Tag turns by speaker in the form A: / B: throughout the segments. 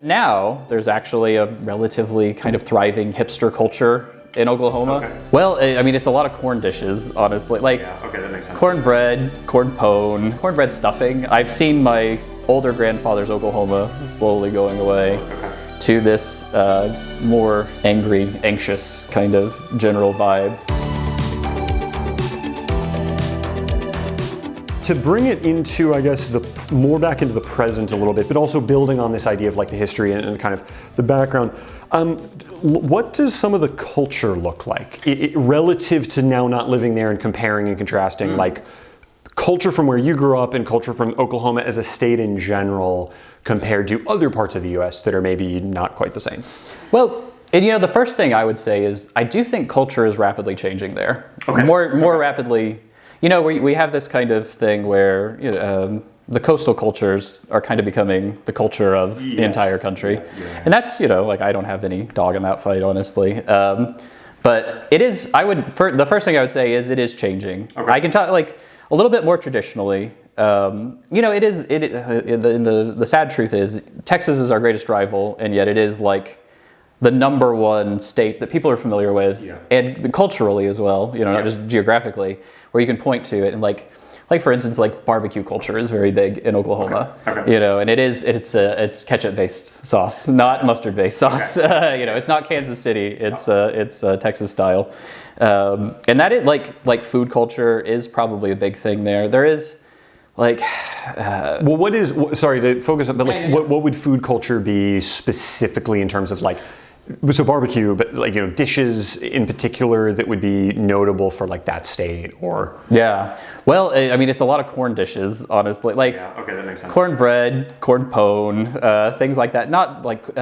A: Now, there's actually a relatively kind of thriving hipster culture in Oklahoma.
B: Okay.
A: Well, I mean, it's a lot of corn dishes, honestly. Like,
B: Yeah, okay, that makes sense.
A: cornbread, corn pone, cornbread stuffing. I've seen my older grandfather's Oklahoma slowly going away to this more angry, anxious kind of general vibe.
C: To bring it into, I guess, more back into the present a little bit, but also building on this idea of like the history and kind of the background, what does some of the culture look like relative to now not living there and comparing and contrasting, like culture from where you grew up and culture from Oklahoma as a state in general compared to other parts of the US that are maybe not quite the same?
A: Well, and the first thing I would say is I do think culture is rapidly changing there.
B: Okay.
A: More rapidly. We have this kind of thing where the coastal cultures are kind of becoming the culture of the entire country. Yeah. And that's, I don't have any dog in that fight, honestly. But it is, the first thing I would say is it is changing. Okay. I can talk like a little bit more traditionally. The sad truth is Texas is our greatest rival, and yet it is like the number one state that people are familiar with, and culturally as well, not just geographically, where you can point to it. And like for instance, like barbecue culture is very big in Oklahoma, and it's ketchup-based sauce, not mustard-based sauce. It's not Kansas City, it's Texas style. And that is like food culture is probably a big thing there. There is
C: sorry to focus on, but what would food culture be specifically in terms of like, so barbecue, but like, dishes in particular that would be notable for like that state or?
A: Yeah. Well, I mean, it's a lot of corn dishes, honestly. Like,
B: that makes sense.
A: Cornbread, corn pone, things like that. Not like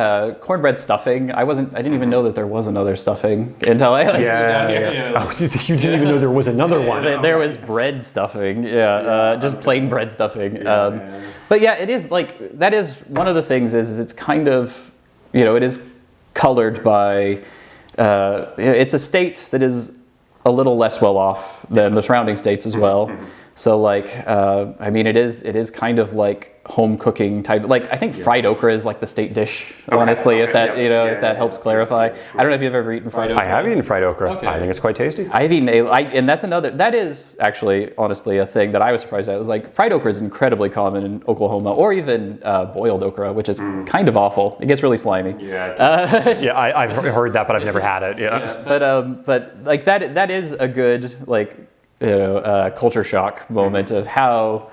A: cornbread stuffing. I didn't even know that there was another stuffing until I flew down here.
C: Oh, you didn't even know there was another one.
A: There was bread stuffing. Just plain bread stuffing. But yeah, it is like, that is one of the things is it's kind of, it is colored by, it's a state that is a little less well off than the surrounding states as well. So I mean, it is kind of like home cooking type. Like I think fried okra is like the state dish, honestly, if that if that helps clarify. Sure. I don't know if you've ever eaten fried okra.
C: I have eaten fried okra. Okay. I think it's quite tasty.
A: I've eaten and that is actually honestly a thing that I was surprised at. It was like fried okra is incredibly common in Oklahoma, or even boiled okra, which is kind of awful. It gets really slimy.
C: I've heard that, but I've never had it.
A: But like that is a good culture shock moment of how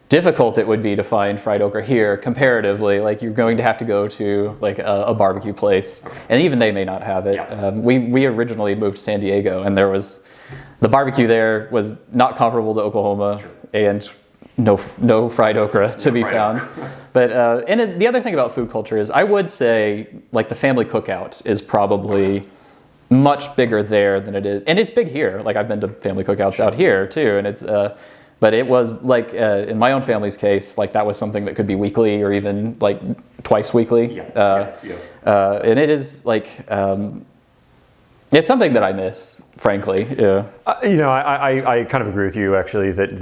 A: difficult it would be to find fried okra here comparatively. Like you're going to have to go to like a barbecue place, and even they may not have it. We originally moved to San Diego, and the barbecue there was not comparable to Oklahoma, and no fried okra to be found. But and the other thing about food culture is I would say like the family cookout is probably much bigger there than it is, and it's big here. Like I've been to family cookouts out here too, and it's but it was like in my own family's case, like that was something that could be weekly or even like twice weekly. And it is like it's something that I miss, frankly.
C: I kind of agree with you actually that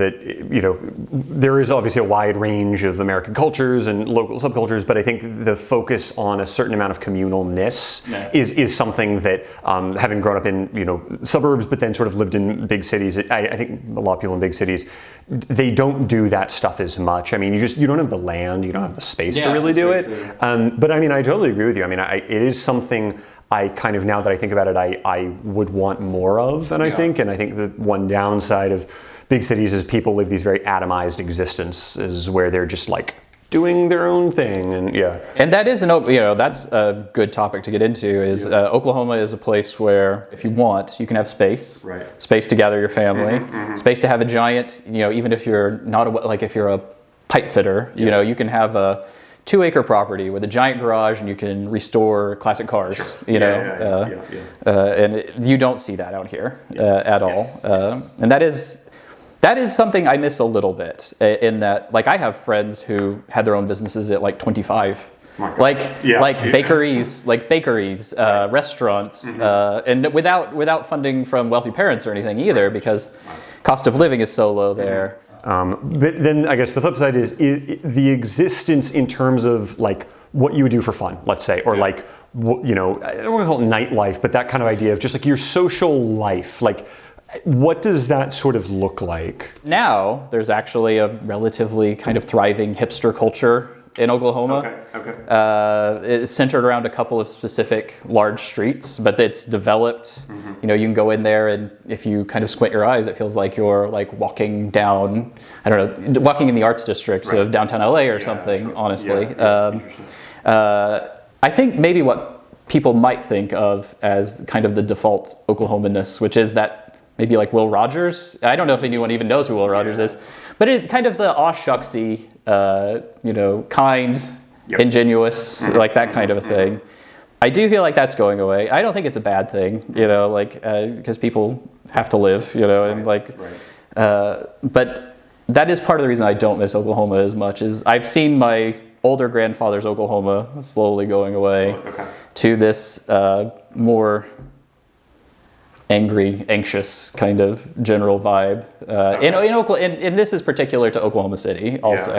C: there is obviously a wide range of American cultures and local subcultures, but I think the focus on a certain amount of communalness is something that having grown up in suburbs, but then sort of lived in big cities, I think a lot of people in big cities, they don't do that stuff as much. I mean, you don't have the land, you don't have the space to really do it. But I mean, I totally agree with you. I mean, it is something I kind of, now that I think about it, I would want more of, and I think the one downside of big cities is people live these very atomized existences where they're just like doing their own thing,
A: and that is that's a good topic to get into. Is Oklahoma is a place where if you want, you can have space, space to gather your family, space to have a giant, even if you're not if you're a pipe fitter, you can have a 2-acre property with a giant garage, and you can restore classic cars. And you don't see that out here at all. And that is something I miss a little bit. In that, like, I have friends who had their own businesses at like 25. Bakeries, restaurants, and without funding from wealthy parents or anything either, because cost of living is so low there.
C: But then I guess the flip side is the existence in terms of like what you would do for fun, let's say, or like, you know, I don't want to call it nightlife, but that kind of idea of just like your social life. Like, what does that sort of look like?
A: Now, there's actually a relatively kind of thriving hipster culture in Oklahoma. It's centered around a couple of specific large streets, but it's developed. You know, you can go in there, and if you kind of squint your eyes, it feels like you're like walking down, I don't know, walking in the arts district of downtown LA or something, honestly. I think maybe what people might think of as kind of the default Oklahomaness, which is that maybe like Will Rogers. I don't know if anyone even knows who Will Rogers is, but it's kind of the aw shucksy, you know, kind, ingenuous, like that kind of a thing. I do feel like that's going away. I don't think it's a bad thing, you know, like, because people have to live, you know, and like, but that is part of the reason I don't miss Oklahoma as much, is I've seen my older grandfather's Oklahoma slowly going away to this more angry, anxious kind of general vibe. And this is particular to Oklahoma City also.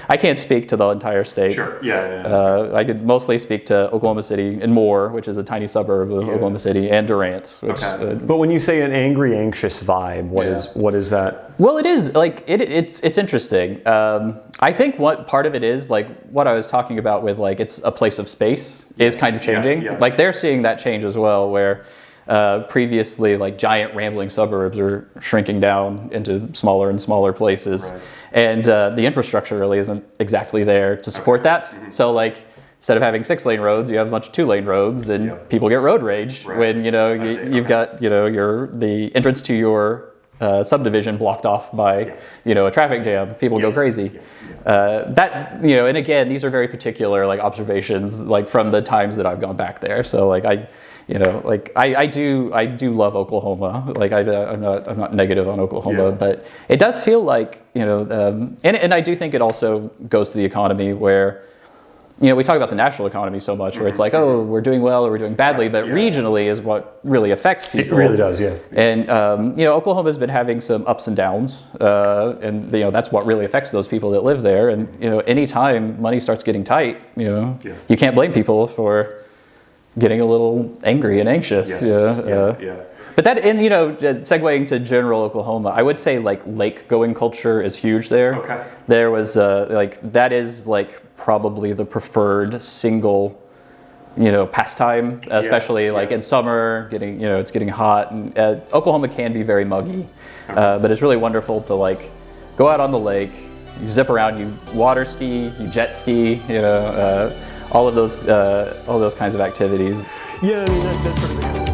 A: I can't speak to the entire state. I could mostly speak to Oklahoma City and Moore, which is a tiny suburb of Oklahoma City, and Durant. Which,
C: but when you say an angry, anxious vibe, what is that?
A: Well, it is like it's interesting. I think what part of it is like what I was talking about with like it's a place of space is kind of changing. Like they're seeing that change as well, where previously like giant rambling suburbs are shrinking down into smaller and smaller places, and the infrastructure really isn't exactly there to support that. So like instead of having 6-lane roads, you have a bunch of 2-lane roads, and people get road rage when you know you've got the entrance to your subdivision blocked off by a traffic jam. People go crazy. That and again, these are very particular like observations like from the times that I've gone back there. So like I do love Oklahoma. Like I'm not negative on Oklahoma, but it does feel like and I do think it also goes to the economy where. We talk about the national economy so much where it's like, oh, we're doing well or we're doing badly, but regionally is what really affects people.
C: It really does, yeah.
A: And, Oklahoma's been having some ups and downs, and, that's what really affects those people that live there. And, anytime money starts getting tight, you can't blame people for getting a little angry and anxious. But that, and segueing to general Oklahoma, I would say like lake going culture is huge there. There was that is like probably the preferred single, pastime, especially in summer. It's getting hot, and Oklahoma can be very muggy, but it's really wonderful to like go out on the lake, you zip around, you water ski, you jet ski, all of those kinds of activities.
C: Yeah, I mean that's sort of.